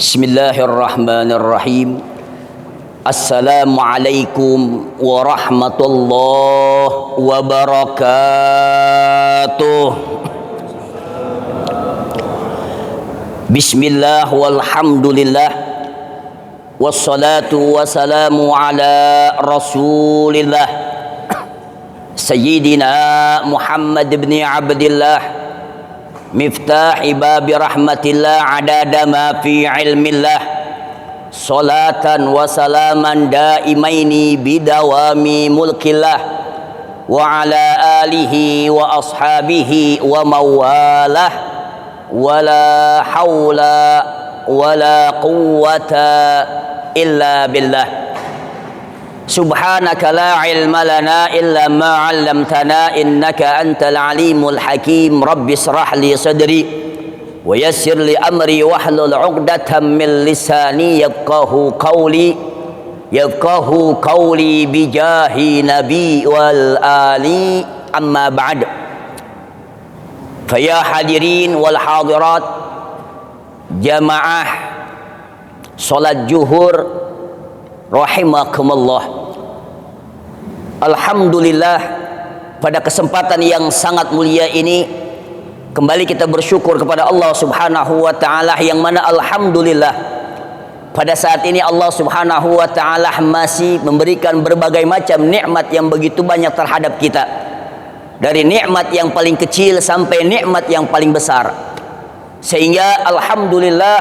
Bismillahirrahmanirrahim. Assalamualaikum warahmatullahi wabarakatuh. Bismillah walhamdulillah, wassalatu wassalamu ala rasulillah Sayyidina Muhammad ibn Abdillah, miftahi babi rahmatillah, adada ma fi ilmillah, salatan wa salaman daimaini bidawami mulkillah, wa ala alihi wa ashabihi wa mawalah, wala hawla wala quwwata illa billah. Subhanaka la ilma lana illa ma 'allamtana innaka antal alimul hakim. Rabbi shrah li sadri wa yassir li amri wahlul 'uqdatam min lisani yafqahu qawli bijahi nabi wal ali, amma ba'd. Faya hadirin wal hadirat, jamaah salat zuhur rahimakumullah. Alhamdulillah, pada kesempatan yang sangat mulia ini kembali kita bersyukur kepada Allah Subhanahu wa taala, yang mana alhamdulillah pada saat ini Allah Subhanahu wa taala masih memberikan berbagai macam nikmat yang begitu banyak terhadap kita, dari nikmat yang paling kecil sampai nikmat yang paling besar, sehingga alhamdulillah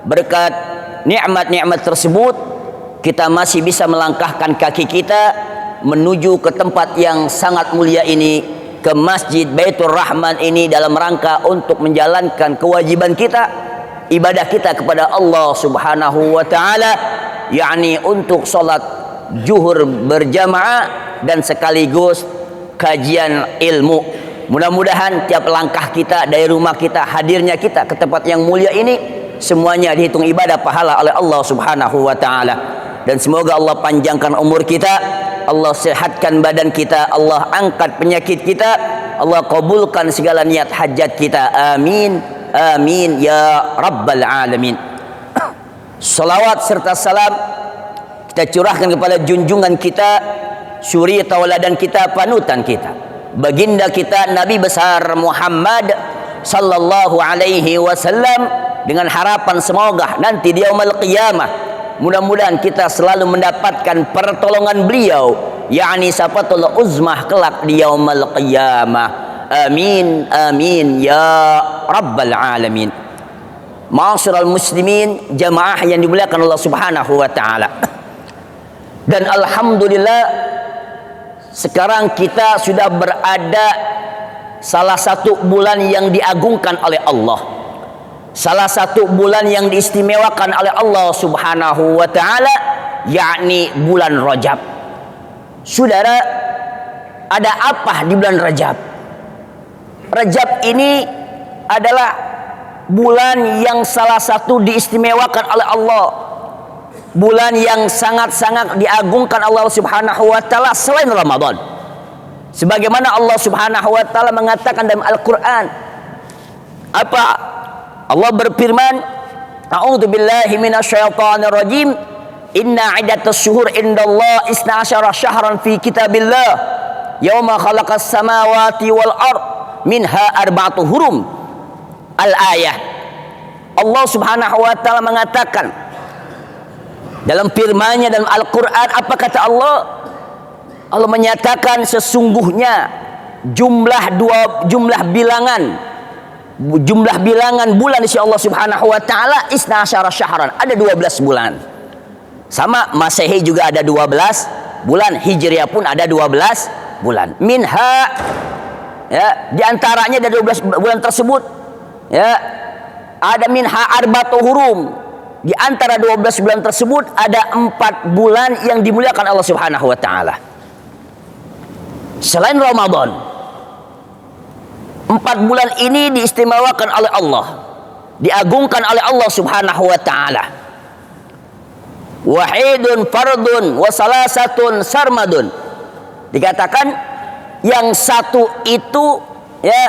berkat nikmat-nikmat tersebut kita masih bisa melangkahkan kaki kita menuju ke tempat yang sangat mulia ini, ke Masjid Baitur Rahman ini, dalam rangka untuk menjalankan kewajiban kita, ibadah kita kepada Allah Subhanahu wa taala, yakni untuk salat zuhur berjamaah dan sekaligus kajian ilmu. Mudah-mudahan tiap langkah kita dari rumah kita, hadirnya kita ke tempat yang mulia ini, semuanya dihitung ibadah pahala oleh Allah Subhanahu wa taala. Dan semoga Allah panjangkan umur kita, Allah sehatkan badan kita, Allah angkat penyakit kita, Allah kabulkan segala niat hajat kita. Amin, amin ya rabbal alamin. Salawat serta salam kita curahkan kepada junjungan kita, suri tauladan kita, panutan kita, baginda kita Nabi besar Muhammad sallallahu alaihi wasallam, dengan harapan semoga nanti di yaumul qiyamah mudah-mudahan kita selalu mendapatkan pertolongan beliau, yakni syafatul uzmah kelak di yaumul qiyamah. Amin, amin ya rabbal alamin. Ma'asyiral muslimin, jamaah yang dimuliakan Allah Subhanahu wa taala. Dan alhamdulillah sekarang kita sudah berada salah satu bulan yang diagungkan oleh Allah, salah satu bulan yang diistimewakan oleh Allah Subhanahu wa taala, yakni bulan Rajab. Saudara, ada apa di bulan Rajab? Rajab ini adalah bulan yang salah satu diistimewakan oleh Allah, bulan yang sangat-sangat diagungkan Allah Subhanahu wa taala selain Ramadan. Sebagaimana Allah Subhanahu wa taala mengatakan dalam Al-Qur'an, apa? Allah berfirman, a'udzu billahi minasyaitonir rajim, inna 'iddatas syuhur indallahi 12 syahran fi kitabillah yauma khalaqas samawati wal ard minha arba'atu hurum. Al-ayah. Allah Subhanahu wa taala mengatakan dalam firman-Nya dalam Al-Qur'an, apa kata Allah? Allah menyatakan sesungguhnya jumlah bilangan bulan di sisi Allah Subhanahu wa taala 12 syahran, ada 12 bulan. Sama Masehi juga ada 12 bulan, Hijriah pun ada 12 bulan. Minha, ya, di antaranya dari 12 bulan tersebut, ya, ada minha arba'atu hurum. Di antara 12 bulan tersebut ada 4 bulan yang dimuliakan Allah Subhanahu wa taala. Selain Ramadan, 4 bulan ini diistimewakan oleh Allah, diagungkan oleh Allah Subhanahu wa taala. Wahidun fardun wa salasatun sarmadun. Dikatakan yang satu itu ya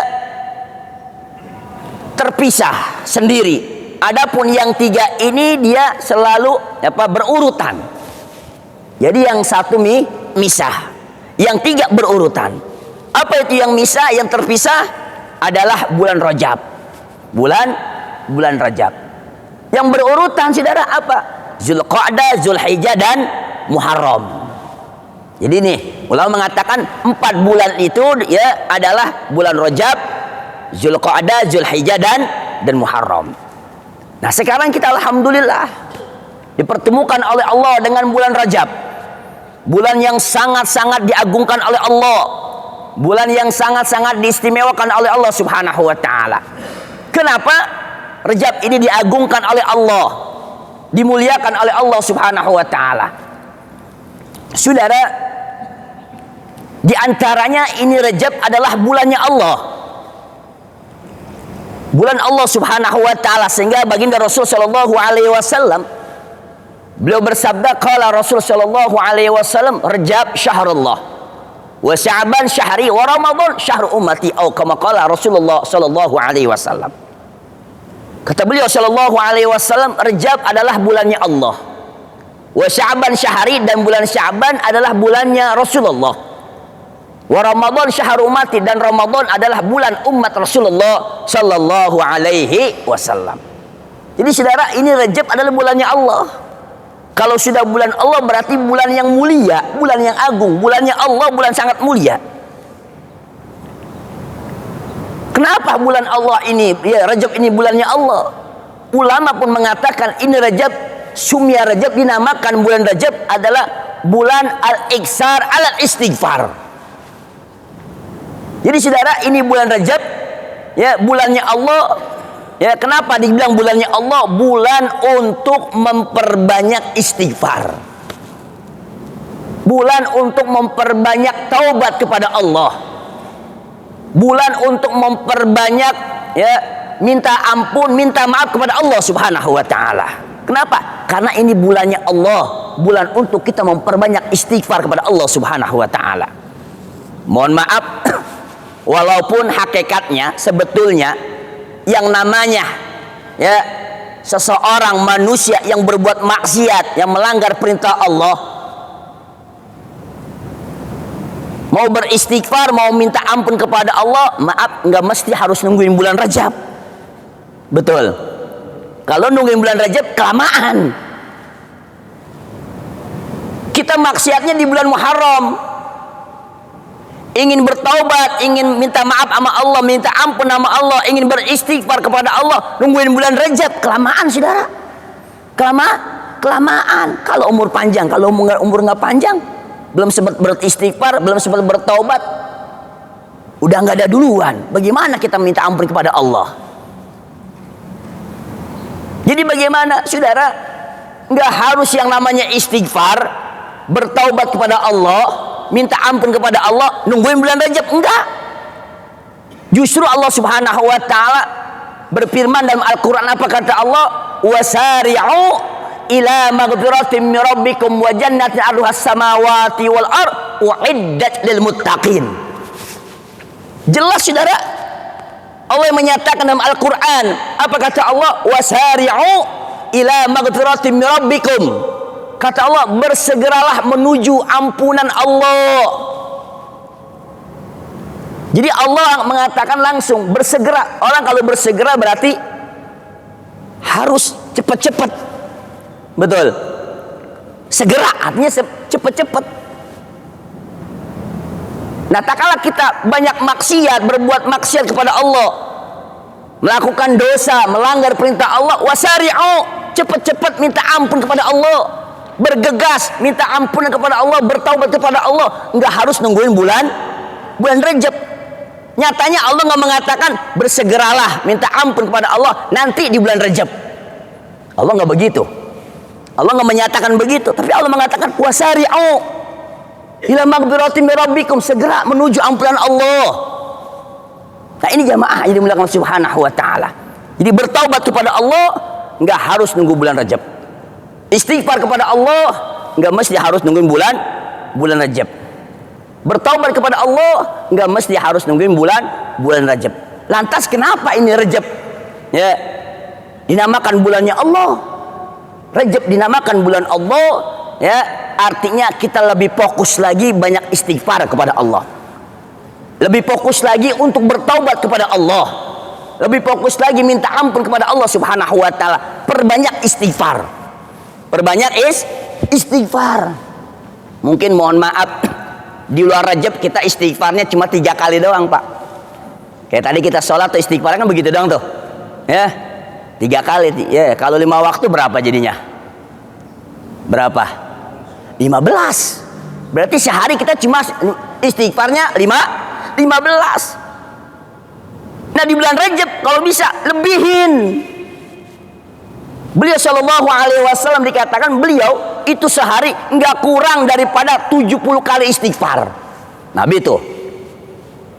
terpisah sendiri, Adapun yang tiga ini dia selalu berurutan. Jadi yang satu misah, yang tiga berurutan. Apa itu yang misah, yang terpisah? Adalah bulan Rajab. Bulan Rajab. Yang berurutan saudara apa? Zulqa'dah, Zulhijjah dan Muharram. Jadi nih, ulama mengatakan 4 bulan itu ya adalah bulan Rajab, Zulqa'dah, Zulhijjah dan Muharram. Nah, sekarang kita alhamdulillah dipertemukan oleh Allah dengan bulan Rajab. Bulan yang sangat-sangat diagungkan oleh Allah. Bulan yang sangat-sangat diistimewakan oleh Allah Subhanahu wa taala. Kenapa Rajab ini diagungkan oleh Allah, dimuliakan oleh Allah Subhanahu wa taala? Saudara, di antaranya ini Rajab adalah bulannya Allah. Bulan Allah Subhanahu wa taala, sehingga baginda Rasul sallallahu alaihi wasallam beliau bersabda, qala Rasul sallallahu alaihi wasallam, Rajab syahrullah wa Sya'ban syahri wa Ramadan syahr ummati, atau kama qala Rasulullah sallallahu alaihi wasallam. Kata beliau sallallahu alaihi wasallam, Rajab adalah bulannya Allah. Wa Sya'ban syahri, dan bulan Sya'ban adalah bulannya Rasulullah. Wa Ramadan syahr ummati, dan Ramadan adalah bulan umat Rasulullah sallallahu alaihi wasallam. Jadi saudara, ini Rajab adalah bulannya Allah. Kalau sudah bulan Allah berarti bulan yang mulia, bulan yang agung, bulannya Allah, bulan sangat mulia. Kenapa bulan Allah ini, ya Rajab ini bulannya Allah? Ulama pun mengatakan ini Rajab, sumya Rajab, dinamakan bulan Rajab adalah bulan al-iksar al-istighfar. Jadi saudara, ini bulan Rajab, ya bulannya Allah. Ya, kenapa dibilang bulannya Allah? Bulan untuk memperbanyak istighfar. Bulan untuk memperbanyak taubat kepada Allah. Bulan untuk memperbanyak ya minta ampun, minta maaf kepada Allah Subhanahu wa taala. Kenapa? Karena ini bulannya Allah, bulan untuk kita memperbanyak istighfar kepada Allah Subhanahu wa taala. Mohon maaf, walaupun hakikatnya sebetulnya yang namanya ya seseorang manusia yang berbuat maksiat, yang melanggar perintah Allah, mau beristighfar, mau minta ampun kepada Allah, maaf, nggak mesti harus nungguin bulan Rajab. Betul. Kalau nungguin bulan Rajab kelamaan. Kita maksiatnya di bulan Muharram. Ingin bertaubat, ingin minta maaf sama Allah, minta ampun sama Allah, ingin beristighfar kepada Allah, nungguin bulan Rajab, kelamaan saudara. Kelamaan. Kalau umur panjang, kalau umur nggak panjang, belum sempat beristighfar, belum sempat bertaubat, udah nggak ada duluan. Bagaimana kita minta ampun kepada Allah? Jadi bagaimana saudara? Nggak harus yang namanya istighfar, bertaubat kepada Allah, minta ampun kepada Allah, nungguin bulan Rajab, enggak. Justru Allah Subhanahu wa taala berfirman dalam Al-Qur'an, apa kata Allah? Wasari'u ila maghfiratin min rabbikum wa jannatin 'arduhas samawati wal ard uiddat lil muttaqin. Jelas saudara, Allah yang menyatakan dalam Al-Qur'an, apa kata Allah? Wasari'u ila maghfiratin min rabbikum. Kata Allah, bersegeralah menuju ampunan Allah. Jadi Allah mengatakan langsung bersegera. Orang kalau bersegera berarti harus cepat-cepat. Betul. Segera artinya cepat-cepat. Nah, tak kala kita banyak maksiat, berbuat maksiat kepada Allah, melakukan dosa, melanggar perintah Allah, wasari'u, cepat-cepat minta ampun kepada Allah. Bergegas minta ampunan kepada Allah, bertaubat kepada Allah, nggak harus nungguin bulan Rajab. Nyatanya Allah nggak mengatakan bersegeralah minta ampun kepada Allah nanti di bulan Rajab. Allah nggak begitu. Allah nggak menyatakan begitu, tapi Allah mengatakan wasari'u ila maghfiratin min rabbikum, segera menuju ampunan Allah. Nah, ini jamaah yang dimuliakan Subhanahu wa taala. Jadi bertaubat kepada Allah nggak harus nunggu bulan Rajab. Istighfar kepada Allah nggak mesti harus nungguin bulan Rajab. Bertaubat kepada Allah nggak mesti harus nungguin bulan Rajab. Lantas kenapa ini Rajab? Ya, dinamakan bulannya Allah. Rajab dinamakan bulan Allah, ya, artinya kita lebih fokus lagi banyak istighfar kepada Allah. Lebih fokus lagi untuk bertaubat kepada Allah. Lebih fokus lagi minta ampun kepada Allah Subhanahu wa taala. Perbanyak istighfar. Perbanyak istighfar. Mungkin mohon maaf di luar Rajab kita istighfarnya cuma 3 kali doang, Pak. Kayak tadi kita sholat tuh istighfarnya kan begitu doang tuh. Ya. 3 kali. Ya, kalau 5 waktu berapa jadinya? Berapa? 15. Berarti sehari kita cuma istighfarnya 15. Nah, di bulan Rajab kalau bisa lebihin. Beliau Shallallahu Alaihi Wasallam dikatakan beliau itu sehari nggak kurang daripada 70 kali istighfar. Nabi itu.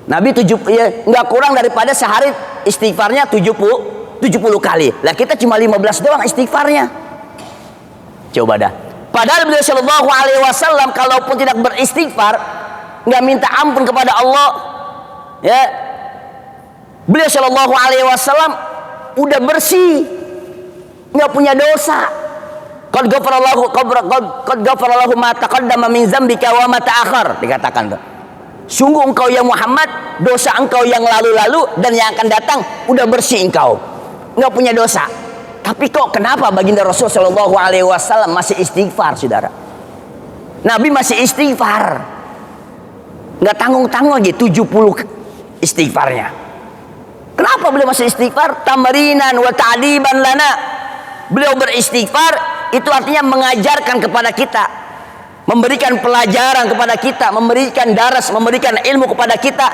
Nabi nggak kurang daripada sehari istighfarnya 70 kali. Lah kita cuma 15 doang istighfarnya. Coba dah. Padahal beliau Shallallahu Alaihi Wasallam kalaupun tidak beristighfar, nggak minta ampun kepada Allah, ya, beliau Shallallahu Alaihi Wasallam udah bersih, nggak punya dosa. Qad ghafarallahu ma taqaddama min dzambika wa ma ta'akhkhar, dikatakan tuh. Sungguh engkau ya Muhammad, dosa engkau yang lalu-lalu dan yang akan datang udah bersih engkau, nggak punya dosa. Tapi kok kenapa baginda Rasul Shallallahu Alaihi Wasallam masih istighfar, saudara? Nabi masih istighfar, nggak tanggung-tanggung lagi 70 istighfarnya. Kenapa beliau masih istighfar? Tamrinan wa ta'diban lana. Beliau beristighfar itu artinya mengajarkan kepada kita, memberikan pelajaran kepada kita, memberikan daras, memberikan ilmu kepada kita,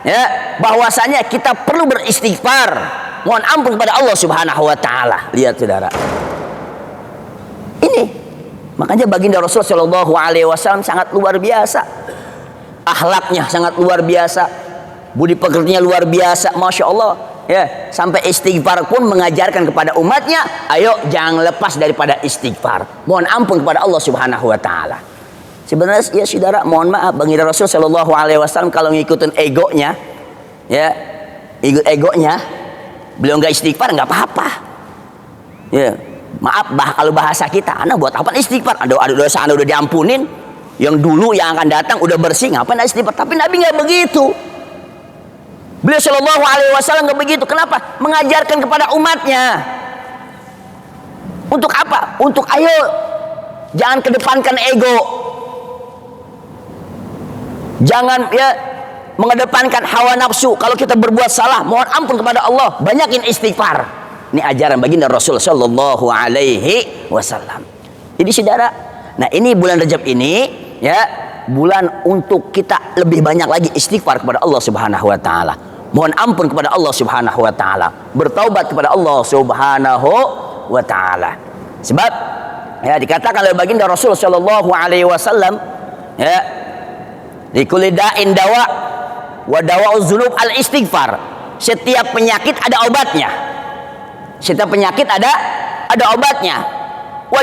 ya, bahwasanya kita perlu beristighfar, mohon ampun kepada Allah Subhanahu wa taala. Lihat saudara. Ini makanya baginda Rasul Shallallahu Alaihi Wasallam sangat luar biasa. Akhlaknya sangat luar biasa. Budi pekertinya luar biasa, Masya Allah, ya, sampai istighfar pun mengajarkan kepada umatnya, ayo jangan lepas daripada istighfar, mohon ampun kepada Allah Subhanahu wa taala. Sebenarnya ya saudara, mohon maaf, baginda Rasul Shallallahu Alaihi Wasallam kalau ngikutin egonya, ya, ikut egonya, beliau nggak istighfar nggak apa-apa, ya, maaf kalau bahasa kita, anak buat apa istighfar? Ada dosa anda udah diampunin, yang dulu yang akan datang udah bersih, ngapain istighfar? Tapi Nabi nggak begitu. Beliau Shallallahu Alaihi Wasallam nggak begitu. Kenapa? Mengajarkan kepada umatnya. Untuk apa? Untuk ayo jangan kedepankan ego. Jangan ya mengedepankan hawa nafsu. Kalau kita berbuat salah, mohon ampun kepada Allah. Banyakin istighfar. Ini ajaran baginda Rasul Shallallahu Alaihi Wasallam. Jadi saudara, nah ini bulan Rajab ini, ya, bulan untuk kita lebih banyak lagi istighfar kepada Allah Subhanahu wa taala. Mohon ampun kepada Allah Subhanahu wa taala. Bertaubat kepada Allah Subhanahu wa taala. Sebab ya dikatakan oleh baginda Rasul sallallahu alaihi wasallam, ya, di kulli da'in dawa wa dawa'uz dzunub al istighfar. Setiap penyakit ada obatnya. Setiap penyakit ada obatnya. Wa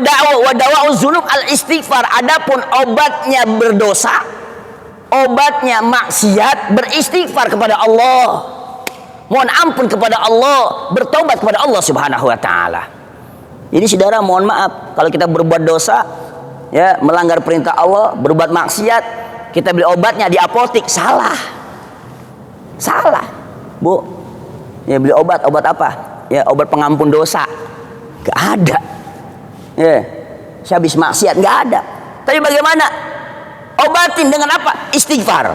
dawa'uz dzunub al istighfar. Adapun obatnya berdosa, obatnya maksiat, beristighfar kepada Allah, mohon ampun kepada Allah, bertobat kepada Allah Subhanahu wa taala. Jadi saudara, mohon maaf kalau kita berbuat dosa, ya, melanggar perintah Allah, berbuat maksiat, kita beli obatnya di apotik, salah, Bu. Ya, beli obat apa? Ya, obat pengampun dosa, gak ada. Ya, saya habis maksiat, gak ada. Tapi bagaimana? Obatin dengan apa? Istighfar,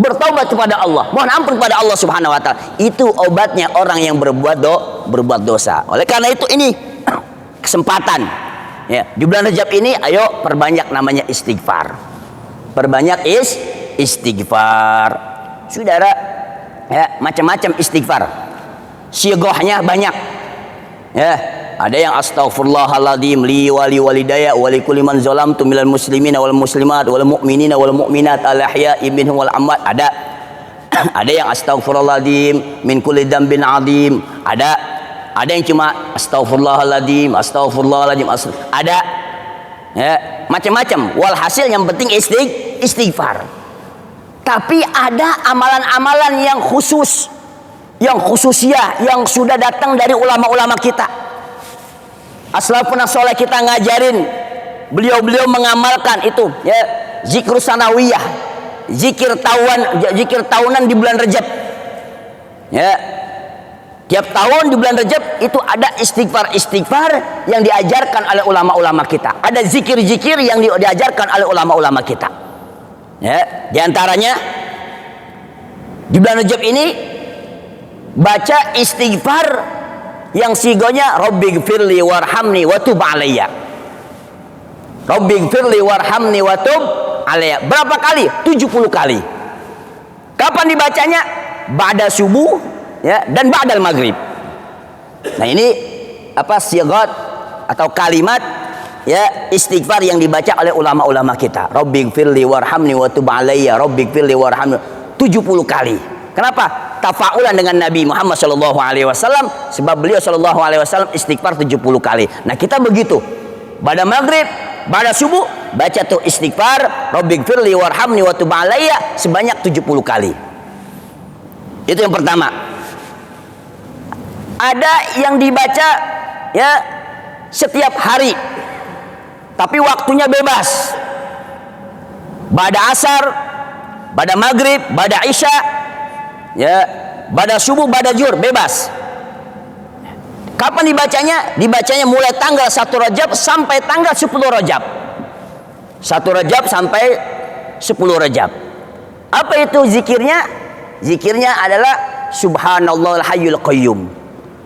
bertobat kepada Allah, mohon ampun kepada Allah Subhanahu wa taala. Itu obatnya orang yang berbuat dosa. Oleh karena itu ini kesempatan, ya, di bulan Rajab ini ayo perbanyak namanya istighfar. Perbanyak istighfar. Saudara, ya, macam-macam istighfar. Sigohnya banyak. Ya, ada yang astaghfirullahaladzim li wali walidaya wa li kulli man zalamtu minal muslimina wal muslimat wal mu'minina wal mu'minat al ahya'i minhum wal amwat. Ada yang astaghfirullahaladzim min kulli dzambin adzim. Ada yang cuma astaghfirullahaladzim. Ada, ya, macam-macam. Walhasil yang penting istighfar. Tapi ada amalan-amalan yang khusus, yang khususiyah yang sudah datang dari ulama-ulama kita. Aslafun soleh kita ngajarin, beliau-beliau mengamalkan itu, ya, zikr sanawiyah, zikir tahunan di bulan Rajab. Ya, tiap tahun di bulan Rajab itu ada istighfar yang diajarkan oleh ulama-ulama kita. Ada zikir-zikir yang diajarkan oleh ulama-ulama kita. Ya, diantaranya di bulan Rajab ini baca istighfar yang sigonya Rabbighfirli warhamni wa tub alayya. Rabbighfirli warhamni wa tub alayya. Berapa kali? 70 kali. Kapan dibacanya? Ba'da subuh, ya, dan ba'dal maghrib. Nah, ini apa, sigat atau kalimat, ya, istighfar yang dibaca oleh ulama-ulama kita. Rabbighfirli warhamni wa tub alayya. Rabbighfirli warhamni 70 kali. Kenapa? Tafaulan dengan Nabi Muhammad SAW, sebab beliau SAW istighfar 70 kali. Nah, kita begitu. Pada maghrib, pada subuh, baca tuh istighfar Rabbighfirli warhamni wa tub alayya sebanyak 70 kali. Itu yang pertama. Ada yang dibaca, ya, setiap hari, tapi waktunya bebas. Pada asar, pada maghrib, pada isya, ya, pada subuh, pada zuhur, bebas. Kapan dibacanya? Dibacanya mulai tanggal 1 Rajab sampai tanggal 10 Rajab. 1 Rajab sampai 10 Rajab. Apa itu zikirnya? Zikirnya adalah Subhanallahil Hayyul Qayyum.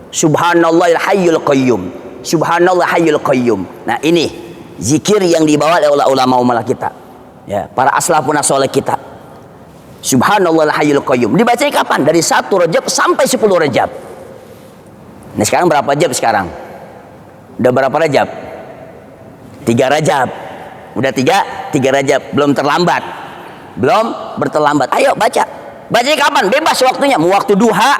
Subhanallahil Hayyul Qayyum. Subhanallah Hayyul Qayyum. Nah, ini zikir yang dibawa oleh ulama-ulama kita, ya, para aslafun soleh kita. Subhanallah Hayyul Qayyum. Dibacanya kapan? Dari 1 Rajab sampai 10 Rajab. Nah, sekarang berapa Rajab sekarang? Udah berapa Rajab? 3 Rajab. Udah 3 Rajab. Belum terlambat. Belum berterlambat. Ayo baca. Bacanya kapan? Bebas waktunya. Mau waktu duha,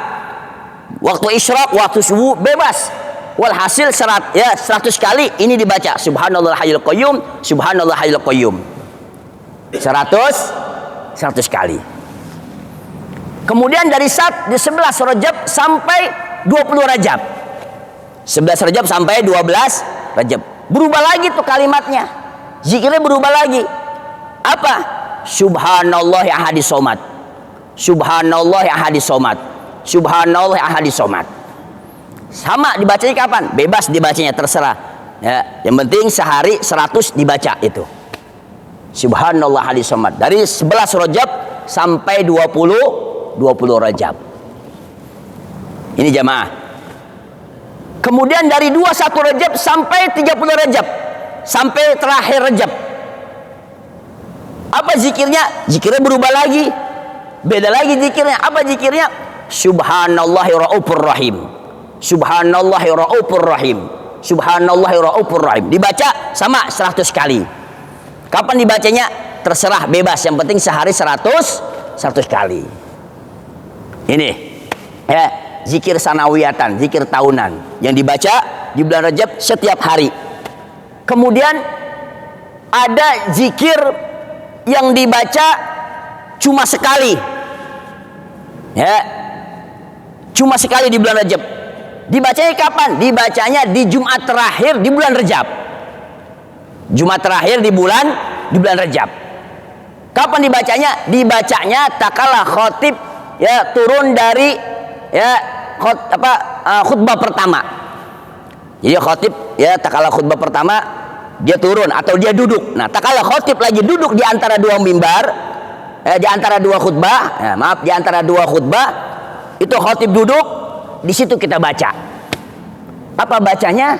waktu isyraq, waktu subuh, bebas. Walhasil 100 kali ini dibaca. Subhanallah Hayyul Qayyum. Subhanallah Hayyul Qayyum. 100 kali. Kemudian dari 11 Rajab sampai 20 Rajab. 11 Rajab sampai 12 Rajab. Berubah lagi tuh kalimatnya. Zikirnya berubah lagi. Apa? Subhanallah ya ahadis somad. Subhanallah ya ahadis somad. Subhanallah ya ahadis somad. Sama dibacanya kapan? Bebas dibacanya, terserah. Ya, yang penting sehari 100 dibaca itu. Subhanallah ahadis somad. Dari 11 Rajab sampai 20 Rajab. Ini jamaah. Kemudian dari 21 Rajab sampai 30 Rajab, sampai terakhir Rajab. Apa zikirnya? Zikirnya berubah lagi. Beda lagi zikirnya. Apa zikirnya? Subhanallahi raufur rahim. Subhanallahi raufur rahim. Subhanallahi raufur rahim. Dibaca sama 100 kali. Kapan dibacanya? Terserah, bebas. Yang penting sehari 100 kali. Ini, ya, zikir sanawiyatan, zikir tahunan yang dibaca di bulan Rajab setiap hari. Kemudian ada zikir yang dibaca cuma sekali, ya, cuma sekali di bulan Rajab. Dibacanya kapan? Dibacanya di Jumat terakhir di bulan Rajab. Jumat terakhir di bulan Rajab. Kapan dibacanya? Dibacanya takala khotib, ya, turun dari, ya, khutbah pertama. Jadi khotib, ya, takala khutbah pertama dia turun atau dia duduk. Nah, takala khotib lagi duduk di antara dua mimbar, di antara dua khutbah, di antara dua khutbah itu khotib duduk, di situ kita baca. Apa bacanya?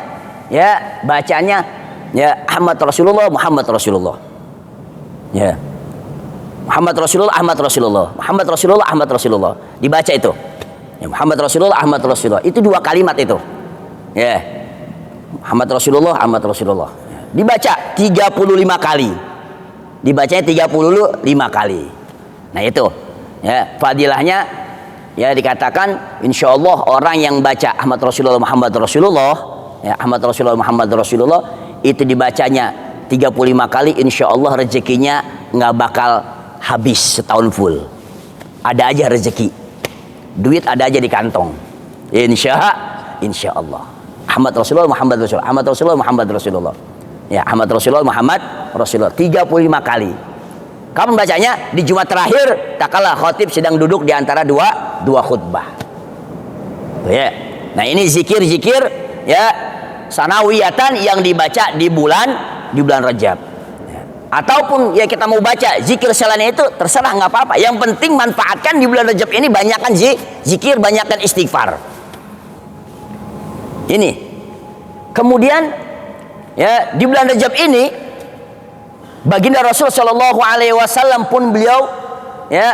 Ya, bacanya, ya, Ahmad Rasulullah, Muhammad Rasulullah. Ya. Muhammad Rasulullah, Ahmad Rasulullah. Muhammad Rasulullah, Ahmad Rasulullah. Dibaca itu. Ya, Muhammad Rasulullah, Ahmad Rasulullah. Itu 2 kalimat itu. Ya. Muhammad Rasulullah, Ahmad Rasulullah. Dibaca 35 kali. Dibacanya 35 kali. Nah, itu. Ya, fadilahnya, ya, dikatakan insyaallah orang yang baca Ahmad Rasulullah, Muhammad Rasulullah, ya, Ahmad Rasulullah, Muhammad Rasulullah, itu dibacanya 35 kali, insyaallah rezekinya nggak bakal habis setahun full. Ada aja rezeki. duit ada aja di kantong. Insya Allah. Ahmad Rasulullah Muhammad Rasulullah. Ahmad Rasulullah Muhammad Rasulullah. Ya, Ahmad Rasulullah Muhammad Rasulullah 35 kali. Kapan bacanya? Di Jumat terakhir, tak kalah khatib sedang duduk di antara dua khutbah. Ya. Nah, ini zikir-zikir ya sanawiyatan yang dibaca di bulan Rajab. Ya. Ataupun ya kita mau baca zikir selain itu terserah, nggak apa-apa. Yang penting manfaatkan di bulan Rajab ini banyakkan zikir, banyakkan istighfar. Ini. Kemudian ya di bulan Rajab ini baginda Rasul Shallallahu Alaihi Wasallam pun beliau ya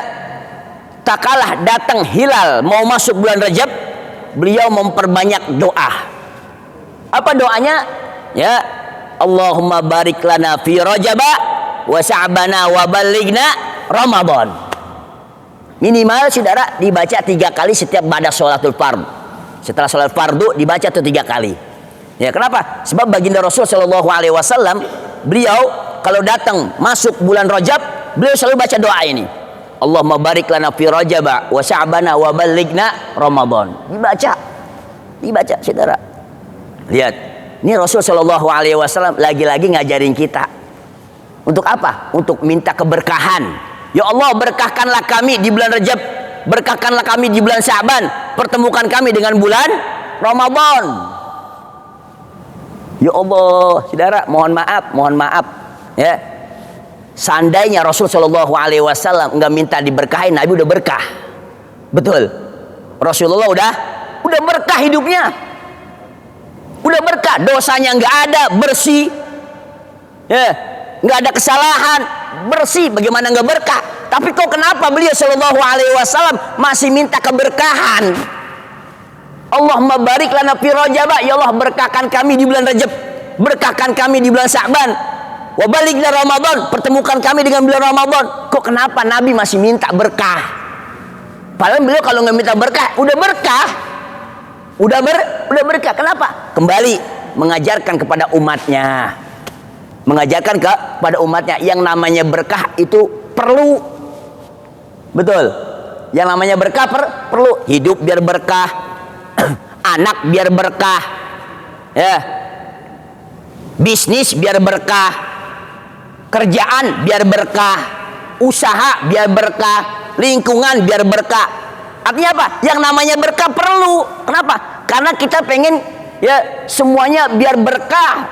tak kalah datang hilal mau masuk bulan Rajab, beliau memperbanyak doa. Apa doanya? Ya, Allahumma barik lana fi Rajaba wa Sya'bana wa balighna Ramadan. Minimal saudara dibaca 3 kali setiap ba'da sholatul fard. Setelah sholat fardu dibaca tuh 3 kali. Ya, kenapa? Sebab baginda Rasul Shallallahu Alaihi Wasallam beliau kalau datang masuk bulan Rajab, beliau selalu baca doa ini. Allahumma barik lana fi Rajaba wa Sya'bana wa balighna Ramadan. Dibaca saudara. Lihat, ini Rasul Shallallahu Alaihi Wasallam lagi-lagi ngajarin kita. Untuk apa? Untuk minta keberkahan. Ya Allah, berkahkanlah kami di bulan Rajab, berkahkanlah kami di bulan Sya'ban, pertemukan kami dengan bulan Ramadan. Ya Allah, saudara, mohon maaf, ya. Seandainya Rasul Shallallahu Alaihi Wasallam nggak minta diberkahin, Nabi udah berkah. Betul. Rasulullah udah berkah hidupnya. Udah berkah, dosanya nggak ada, bersih. Ya, nggak ada kesalahan, bersih. Bagaimana nggak berkah? Tapi kok kenapa beliau Shallallahu Alaihi Wasallam masih minta keberkahan? Allahumma barik lana fi Rajab, ya Allah berkahkan kami di bulan Rajab, berkahkan kami di bulan Sya'ban, wa balighna Ramadan, pertemukan kami dengan bulan Ramadan. Kok kenapa Nabi masih minta berkah? Padahal beliau kalau nggak minta berkah, udah berkah. Udah berkah. Kenapa? Kembali mengajarkan kepada umatnya. Mengajarkan kepada umatnya yang namanya berkah itu perlu. Betul. Yang namanya berkah perlu. Hidup biar berkah. Anak biar berkah. Ya. Bisnis biar berkah. Kerjaan biar berkah. Usaha biar berkah. Lingkungan biar berkah. Artinya apa? Yang namanya berkah perlu. Kenapa? Karena kita pengen ya semuanya biar berkah.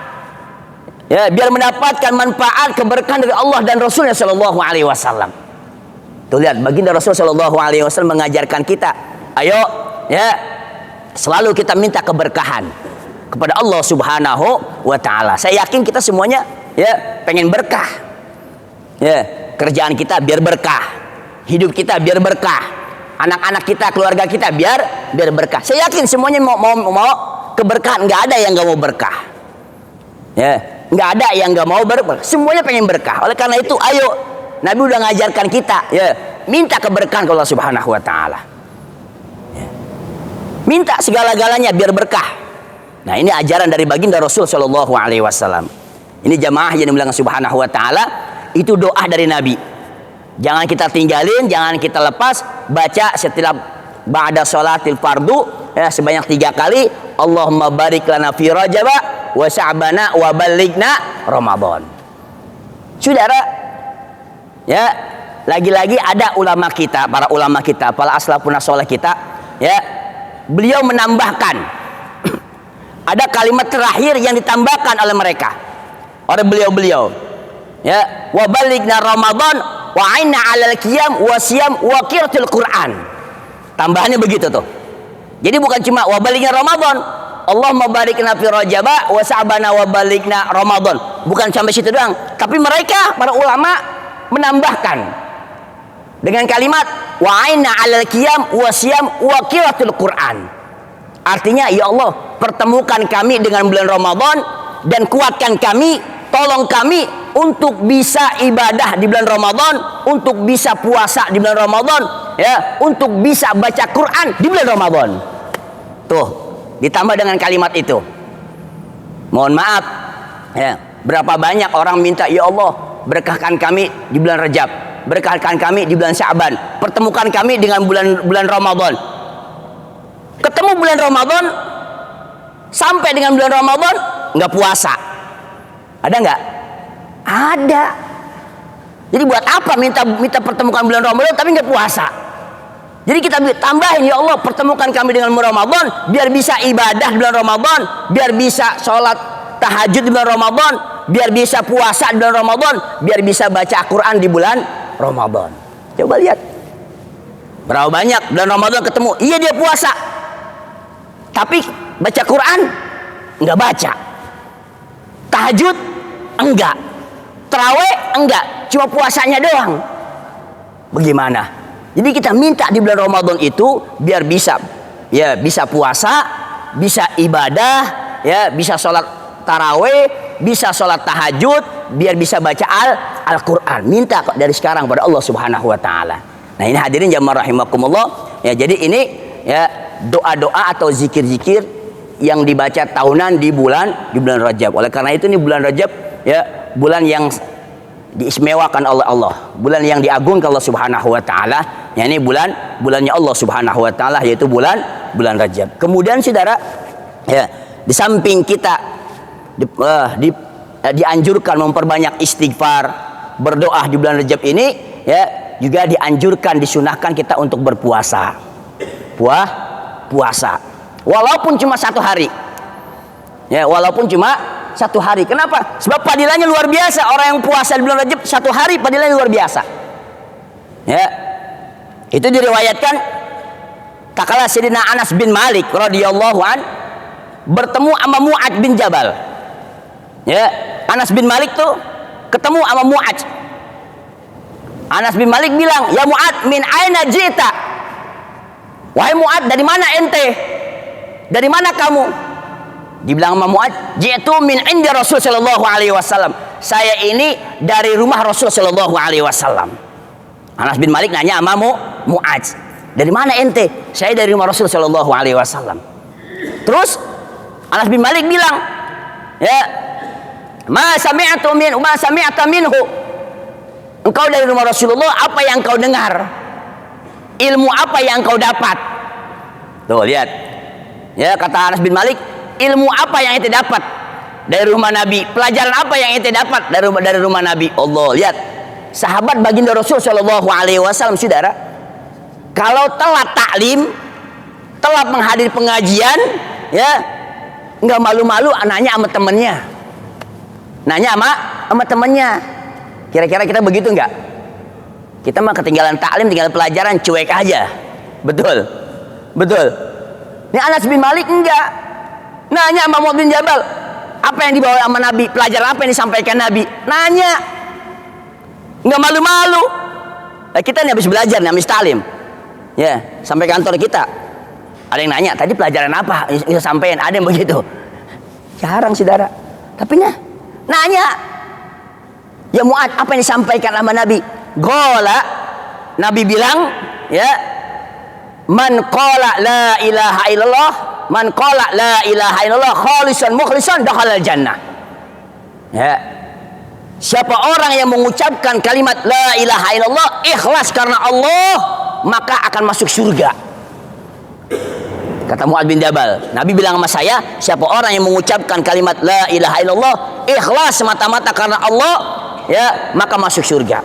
Ya, biar mendapatkan manfaat keberkahan dari Allah dan Rasulnya Shallallahu Alaihi Wasallam. Tuh lihat, baginda Rasul Shallallahu Alaihi Wasallam mengajarkan kita, ayo ya selalu kita minta keberkahan kepada Allah Subhanahu wa Ta'ala. Saya yakin kita semuanya ya pengen berkah. Ya, kerjaan kita biar berkah, hidup kita biar berkah. Anak-anak kita, keluarga kita biar berkah. Saya yakin semuanya mau keberkahan. Nggak ada yang nggak mau berkah. Ya, nggak ada yang nggak mau berkah. Semuanya pengen berkah. Oleh karena itu, ayo, Nabi udah ngajarkan kita, ya, minta keberkahan ke Allah Subhanahu Wa Taala. Ya. Minta segala-galanya biar berkah. Nah, ini ajaran dari baginda Rasul Shallallahu Alaihi Wasallam. Ini jamaah yang dimuliakan Subhanahu Wa Taala. Itu doa dari Nabi. Jangan kita tinggalin, jangan kita lepas. Baca setiap ba'da sholatil fardu ya, sebanyak 3 kali. Allahumma barik lana fi Rajab wa Sya'bana wa balighna Ramadan. Saudara, ya, lagi-lagi ada ulama kita, para ulama kita, para aslafun sholeh kita, ya, beliau menambahkan ada kalimat terakhir yang ditambahkan oleh mereka, oleh beliau-beliau, ya, wa balighna Ramadan wa aina 'alal qiyam wa siyam wa qiraatul Quran. Tambahannya begitu tuh. Jadi bukan cuma wa balighna Ramadan, Allahumma barik lana fi Rajab wa Sya'bana wa balighna Ramadan. Bukan sampai situ doang, tapi mereka para ulama menambahkan dengan kalimat wa aina 'alal qiyam wa siyam wa qiraatul Quran. Artinya, ya Allah, pertemukan kami dengan bulan Ramadan dan kuatkan kami, tolong kami untuk bisa ibadah di bulan Ramadan, untuk bisa puasa di bulan Ramadan, ya, untuk bisa baca Quran di bulan Ramadan. Tuh, ditambah dengan kalimat itu. Mohon maaf, ya, berapa banyak orang minta, ya Allah, berkahkan kami di bulan Rajab, berkahkan kami di bulan Sya'ban, pertemukan kami dengan bulan Ramadan. ketemu bulan Ramadan, sampai dengan bulan Ramadan nggak puasa. Ada nggak? Ada. Jadi buat apa minta pertemukan bulan Ramadan tapi nggak puasa? Jadi kita tambahin, ya Allah pertemukan kami dengan bulan Ramadan biar bisa ibadah di bulan Ramadan, biar bisa sholat tahajud di bulan Ramadan, biar bisa puasa di bulan Ramadan, biar bisa baca Al-Quran di bulan Ramadan. Coba lihat berapa banyak bulan Ramadan ketemu, iya dia puasa, tapi baca Quran enggak baca, tahajud enggak, tarawih enggak, cuma puasanya doang. Bagaimana? Jadi kita minta di bulan Ramadan itu biar bisa, ya bisa puasa, bisa ibadah, ya bisa sholat tarawih, bisa sholat tahajud, biar bisa baca Al-Quran. Minta dari sekarang pada Allah Subhanahu Wa Taala. Nah ini hadirin jamaah rahimakumullah. Ya jadi ini ya doa-doa atau zikir-zikir yang dibaca tahunan di bulan Rajab. Oleh karena itu ini bulan Rajab ya bulan yang diistimewakan oleh Allah, bulan yang diagungkan Allah Subhanahu Wa Taala. Ya ini bulannya Allah Subhanahu Wa Taala, yaitu bulan Rajab. Kemudian saudara, ya di samping kita dianjurkan memperbanyak istighfar, berdoa di bulan Rajab ini, ya juga dianjurkan, disunahkan kita untuk berpuasa. Puasa walaupun cuma 1 hari, ya walaupun cuma 1 hari. Kenapa? Sebab padilanya luar biasa. Orang yang puasa di bulan Rajab 1 hari padilanya luar biasa. Ya, itu diriwayatkan tatkala Sayyidina Anas bin Malik radhiyallahu an bertemu sama Mu'adz bin Jabal. Ya, Anas bin Malik tuh ketemu sama Mu'adz. Anas bin Malik bilang, "Ya Mu'adz, min aina jita?" Wahai Mu'adz, dari mana ente? Dari mana kamu? Dibilang sama Mu'adz, "Jitu min indi Rasul sallallahu alaihi wasallam." Saya ini dari rumah Rasul sallallahu alaihi wasallam. Anas bin Malik nanya sama Mu'adz, "Dari mana ente?" "Saya dari rumah Rasul sallallahu alaihi wasallam." Terus Anas bin Malik bilang, "Ya, ma sami'ta minhu." Engkau dari rumah Rasulullah, apa yang kau dengar? Ilmu apa yang kau dapat? Tuh lihat. Ya kata Anas bin Malik, ilmu apa yang ente dapat dari rumah Nabi? Pelajaran apa yang ente dapat dari rumah Nabi? Allah, lihat. Sahabat baginda Rasul sallallahu alaihi wasallam, saudara, kalau telat taklim, telat menghadiri pengajian, ya nggak malu-malu nanya sama temennya. Nanya sama temennya. Kira-kira kita begitu nggak? Kita mah ketinggalan taklim, tinggalan pelajaran, cuek aja. Betul. Ini Anas bin Malik enggak. Nanya sama Mu'adz bin Jabal, apa yang dibawa sama Nabi? Pelajaran apa yang disampaikan Nabi? Nanya. Nggak malu-malu. Kita nih habis belajar, nih habis taklim. Ya, sampai kantor kita. Ada yang nanya, tadi pelajaran apa? Bisa sampaikan, ada yang begitu. Jarang saudara. Tapi nanya. Ya Mu'adz, apa yang disampaikan sama Nabi? Gola, Nabi bilang, ya, man qala la ilaha illallah, man qala la ilaha illallah khalisan mukhlisan dakhalal jannah. Ya. Siapa orang yang mengucapkan kalimat la ilaha illallah ikhlas karena Allah, maka akan masuk surga. Kata Mu'adz bin Jabal, Nabi bilang sama saya, siapa orang yang mengucapkan kalimat la ilaha illallah ikhlas semata-mata karena Allah, ya maka masuk surga.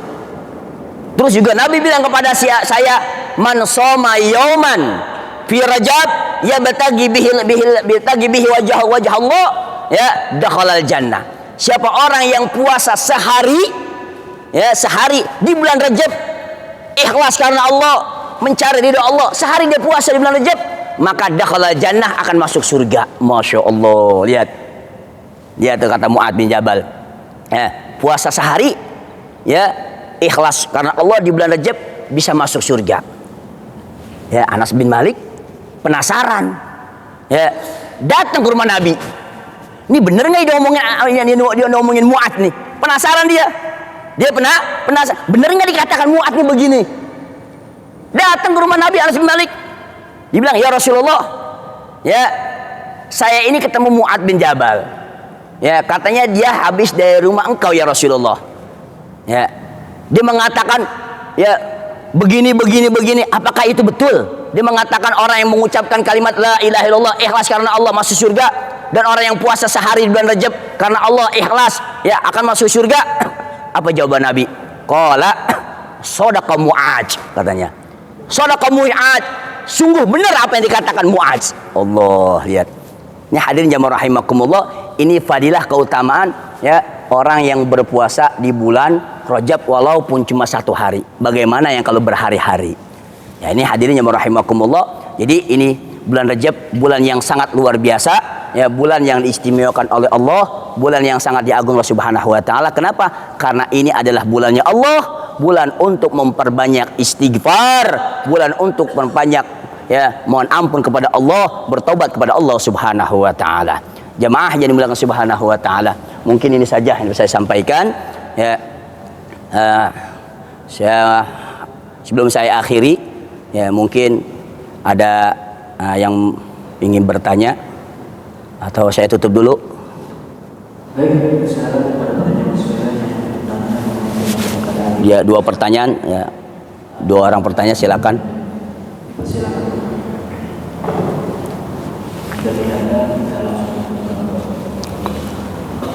Terus juga Nabi bilang kepada saya, man shoma yauman fi Rajab ya batagi bihi wajah Allah, ya dakhalal jannah. Siapa orang yang puasa sehari, ya sehari di bulan Rajab ikhlas karena Allah, mencari ridha Allah, sehari dia puasa di bulan Rajab, maka dakhalal jannah, akan masuk surga. Masya Allah. Lihat tuh kata Mu'adz bin Jabal, ya, puasa sehari, ya ikhlas karena Allah di bulan Rajab bisa masuk surga. Ya, Anas bin Malik penasaran, ya datang ke rumah Nabi. Ini bener nggak dia ngomongin Mu'adz nih? Penasaran dia penasaran. Bener nggak dikatakan Mu'adz nih begini? Datang ke rumah Nabi Anas bin Malik. Dibilang, ya Rasulullah, ya saya ini ketemu Mu'adz bin Jabal. Ya katanya dia habis dari rumah engkau ya Rasulullah. Ya dia mengatakan, ya begini. Apakah itu betul? Dia mengatakan orang yang mengucapkan kalimat la ilaha illallah ikhlas karena Allah masuk surga, dan orang yang puasa sehari di bulan Rajab karena Allah ikhlas ya akan masuk surga. Apa jawaban Nabi? Qala shadaqa Mu'adz, katanya. Shadaqa Mu'adz, sungguh benar apa yang dikatakan Mu'adz. Allah, lihat. Ini hadirin jamaah rahimakumullah, ini fadilah keutamaan ya orang yang berpuasa di bulan Rajab walaupun cuma 1 hari. Bagaimana yang kalau berhari-hari? Ya ini hadirin jamaah rahimakumullah. Jadi ini bulan Rajab, bulan yang sangat luar biasa, ya bulan yang diistimewakan oleh Allah, bulan yang sangat diagung Allah Subhanahu wa taala. Kenapa? Karena ini adalah bulannya Allah, bulan untuk memperbanyak istighfar, bulan untuk memperbanyak ya mohon ampun kepada Allah, bertobat kepada Allah Subhanahu wa taala. Jemaah yang dimuliakan Subhanahu wa taala, mungkin ini saja yang bisa saya sampaikan ya. Sebelum saya akhiri ya, mungkin ada yang ingin bertanya atau saya tutup dulu. Ya, 2 pertanyaan ya. 2 orang bertanya, silakan.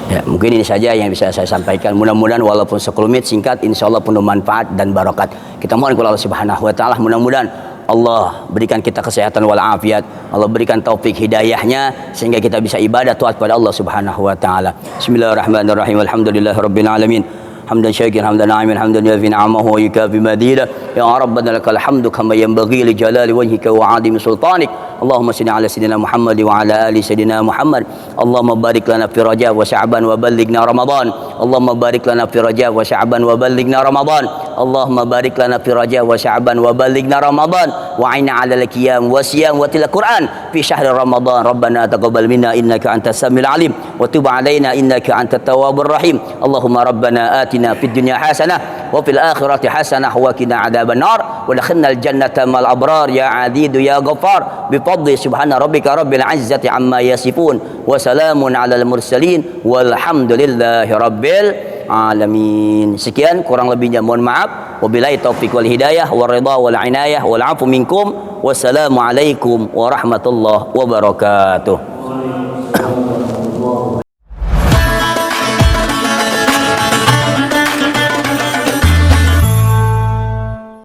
Ya, mungkin ini saja yang bisa saya sampaikan. Mudah-mudahan walaupun sekelumit singkat, insya Allah penuh manfaat dan barokat. Kita mohon kepada Allah Subhanahu wa taala, mudah-mudahan Allah berikan kita kesehatan walafiat, Allah berikan taufik hidayahnya sehingga kita bisa ibadah taat kepada Allah Subhanahu wa taala. Bismillahirrahmanirrahim. Alhamdulillahirabbil alamin. حمدا شاكرا حمدا ناعما حمدا يوفي نعمه ويكافي مزيدا يا ربنا لك الحمد كما ينبغي لجلال وجهك وعظيم سلطانك اللهم صل على سيدنا محمد وعلى ال سيدنا محمد اللهم بارك لنا في رجب وشعبان وبلغنا رمضان اللهم بارك لنا في رجب وشعبان وبلغنا رمضان اللهم بارك لنا في رجب وشعبان وبلغنا رمضان وعنا على القيام والصيام وتلاوة القرآن في شهر رمضان ربنا تقبل منا إنك أنت السميع العليم وتب علينا إنك أنت التواب الرحيم اللهم ربنا آتنا في الدنيا حسنة وفي الآخرة حسنة وقنا عذاب النار ودخلنا الجنة مع الأبرار يا عزيز يا غفار بفضل سبحان ربك رب العزة عما يصفون وسلام على المرسلين والحمد لله رب العالمين. Sekian, kurang lebihnya mohon maaf. Wabillahi taufiq wal hidayah wal ridha wal inayah wal afu minkum. Wassalamualaikum warahmatullahi wabarakatuh.